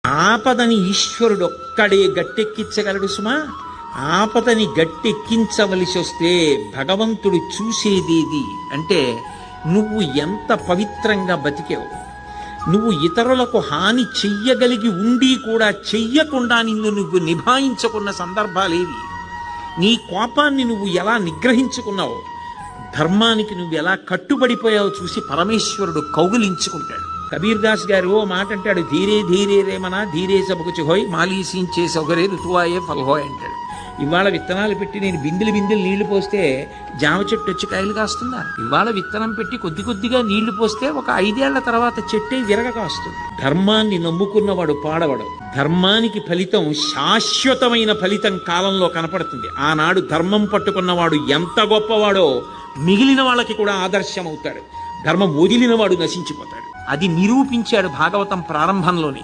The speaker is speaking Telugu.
ఆపదని ఈశ్వరుడు ఒక్కడే గట్టెక్కించగలడు సుమా. ఆపదని గట్టెక్కించవలసి వస్తే భగవంతుడు చూసేదేది అంటే నువ్వు ఎంత పవిత్రంగా బతికావు. నువ్వు ఇతరులకు హాని చెయ్యగలిగి ఉండి కూడా చెయ్యకుండా నిన్ను నువ్వు నిభాయించుకున్న సందర్భాలేవి. నీ కోపాన్ని నువ్వు ఎలా నిగ్రహించుకున్నావు, ధర్మానికి నువ్వు ఎలా కట్టుబడిపోయావో చూసి పరమేశ్వరుడు కౌగిలించుకుంటాడు. కబీర్ దాస్ గారు ఓ మాట అంటాడు, ధీరే ధీరే రేమనా ధీరే సబకుచి హోయ్ మాలీసించే సౌకర్య ఋతువాయే ఫల్హోయ్ అంటాడు. ఇవాళ విత్తనాలు పెట్టి నేను బిందెలు నీళ్లు పోస్తే జామ చెట్టు వచ్చి కాయలు కాస్తుందా? ఇవాళ విత్తనం పెట్టి కొద్ది కొద్దిగా నీళ్లు పోస్తే ఒక 5 ఏళ్ల తర్వాత చెట్టే విరగ కాస్తుంది. ధర్మాన్ని నమ్ముకున్నవాడు పాడవడు. ధర్మానికి ఫలితం శాశ్వతమైన ఫలితం కాలంలో కనపడుతుంది. ఆనాడు ధర్మం పట్టుకున్నవాడు ఎంత గొప్పవాడో మిగిలిన వాళ్ళకి కూడా ఆదర్శం అవుతాడు. ధర్మం వదిలినవాడు నశించిపోతాడు. అది నిరూపించాడు భాగవతం ప్రారంభంలోనే.